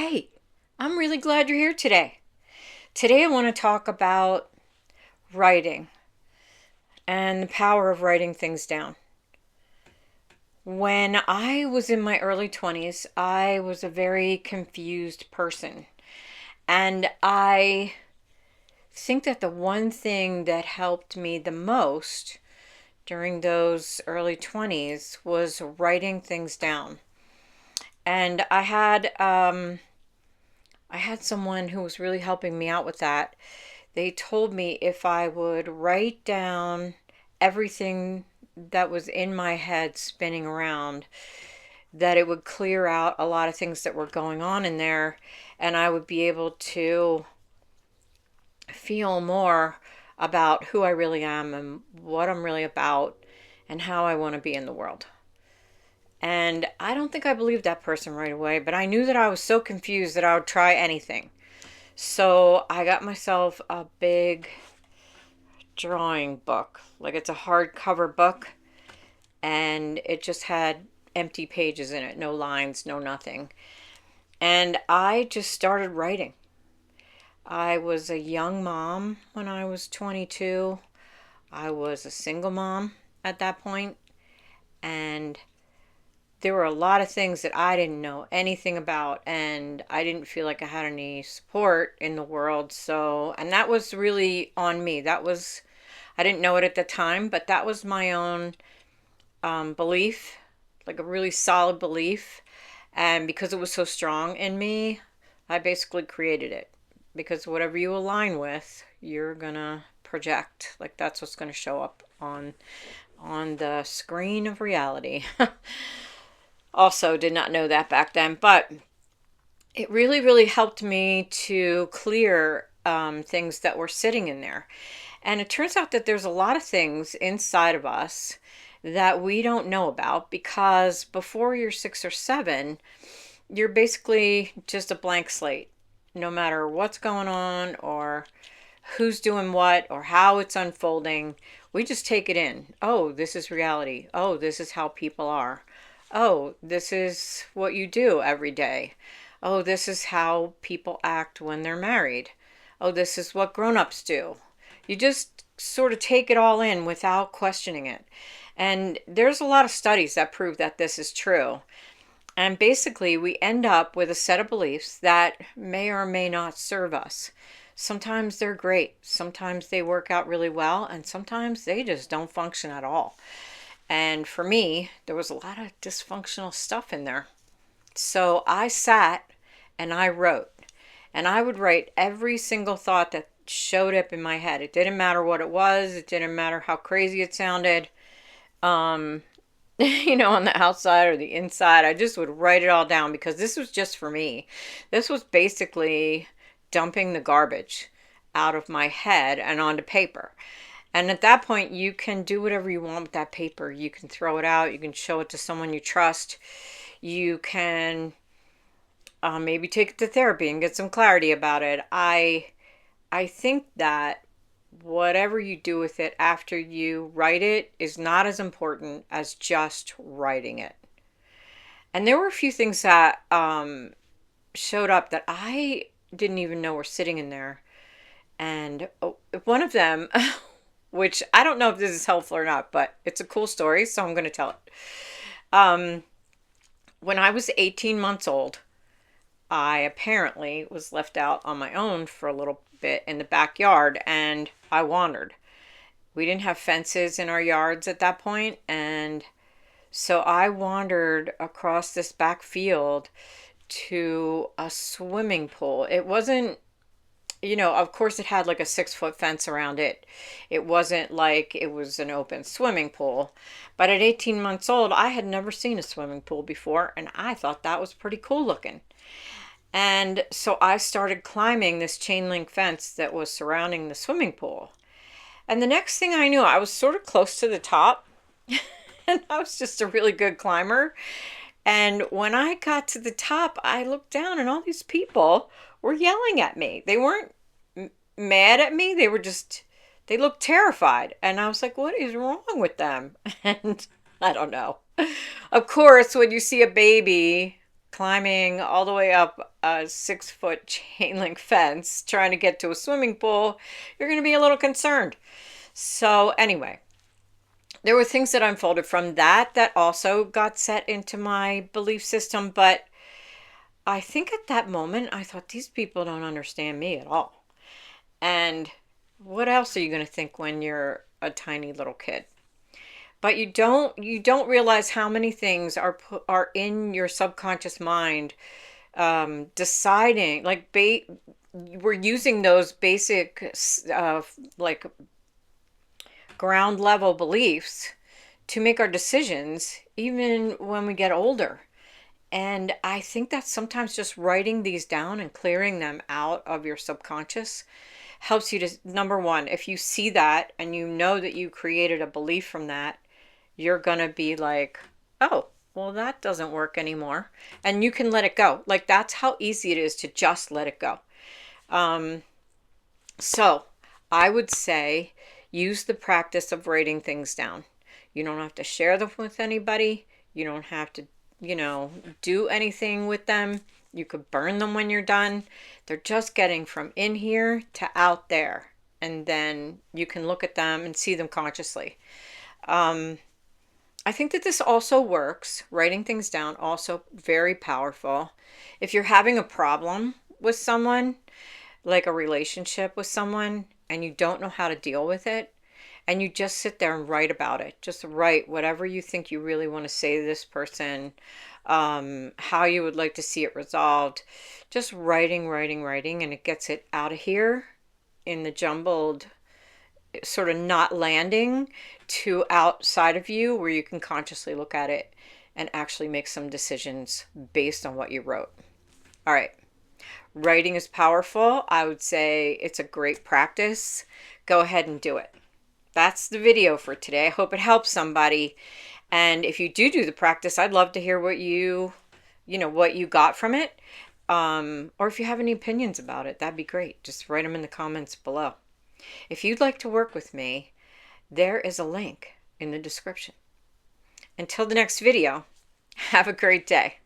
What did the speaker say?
Hey, I'm really glad you're here today. Today I want to talk about writing and the power of writing things down. When I was in my early 20s, I was a very confused person. And I think that the one thing that helped me the most during those early 20s was writing things down. And I had someone who was really helping me out with that. They told me if I would write down everything that was in my head spinning around, that it would clear out a lot of things that were going on in there, and I would be able to feel more about who I really am and what I'm really about and how I want to be in the world. And I don't think I believed that person right away, but I knew that I was so confused that I would try anything. So I got myself a big drawing book. Like it's a hardcover book, and it just had empty pages in it, no lines, no nothing. And I just started writing. I was a young mom when I was 22. I was a single mom at that point, and there were a lot of things that I didn't know anything about, and I didn't feel like I had any support in the world. So, and that was really on me. I didn't know it at the time, but that was my own belief, like a really solid belief. And because it was so strong in me, I basically created it. Because whatever you align with, you're gonna project. Like that's what's gonna show up on the screen of reality. Also, did not know that back then, but it really, really helped me to clear things that were sitting in there. And it turns out that there's a lot of things inside of us that we don't know about because before you're 6 or 7, you're basically just a blank slate. No matter what's going on or who's doing what or how it's unfolding, we just take it in. Oh, this is reality. Oh, this is how people are. Oh, this is what you do every day. Oh, this is how people act when they're married. Oh, this is what grown-ups do. You just sort of take it all in without questioning it. And there's a lot of studies that prove that this is true. And basically, we end up with a set of beliefs that may or may not serve us. Sometimes they're great, sometimes they work out really well, and sometimes they just don't function at all. And for me, there was a lot of dysfunctional stuff in there. So I sat and I wrote. And I would write every single thought that showed up in my head. It didn't matter what it was, it didn't matter how crazy it sounded. Um, on the outside or the inside, I just would write it all down because this was just for me. This was basically dumping the garbage out of my head and onto paper. And at that point, you can do whatever you want with that paper. You can throw it out. You can show it to someone you trust. You can maybe take it to therapy and get some clarity about it. I think that whatever you do with it after you write it is not as important as just writing it. And there were a few things that showed up that I didn't even know were sitting in there. And one of them, which I don't know if this is helpful or not, but it's a cool story, so I'm going to tell it. Um, when I was 18 months old, I apparently was left out on my own for a little bit in the backyard and I wandered. We didn't have fences in our yards at that point, and so I wandered across this back field to a swimming pool. It wasn't, of course, it had like a 6 foot fence around it. It wasn't like it was an open swimming pool. But at 18 months old, I had never seen a swimming pool before, and I thought that was pretty cool looking. And so I started climbing this chain link fence that was surrounding the swimming pool. And the next thing I knew, I was sort of close to the top, and I was just a really good climber. And when I got to the top, I looked down, and all these people were yelling at me. They weren't mad at me, they looked terrified. And I was like, what is wrong with them? And I don't know. Of course, when you see a baby climbing all the way up a 6-foot chain link fence trying to get to a swimming pool, you're going to be a little concerned. So anyway, there were things that unfolded from that also got set into my belief system. But I think at that moment, I thought, these people don't understand me at all. And what else are you going to think when you're a tiny little kid? But you don't realize how many things are in your subconscious mind, deciding, like, we're using those basic, like, ground level beliefs to make our decisions even when we get older. And I think that sometimes just writing these down and clearing them out of your subconscious helps you to, number one, if you see that and you know that you created a belief from that, you're going to be like, oh, well, that doesn't work anymore. And you can let it go. Like, that's how easy it is to just let it go. So I would say use the practice of writing things down. You don't have to share them with anybody. You don't have to, do anything with them. You could burn them when you're done. They're just getting from in here to out there. And then you can look at them and see them consciously. I think that this also works. Writing things down, also very powerful. If you're having a problem with someone, like a relationship with someone, and you don't know how to deal with it, and you just sit there and write about it. Just write whatever you think you really want to say to this person, how you would like to see it resolved. Just writing, writing, writing, and it gets it out of here in the jumbled, sort of not landing, to outside of you where you can consciously look at it and actually make some decisions based on what you wrote. All right. Writing is powerful. I would say it's a great practice. Go ahead and do it. That's the video for today. I hope it helps somebody. And if you do the practice, I'd love to hear what what you got from it. Or if you have any opinions about it, that'd be great. Just write them in the comments below. If you'd like to work with me, there is a link in the description. Until the next video, have a great day.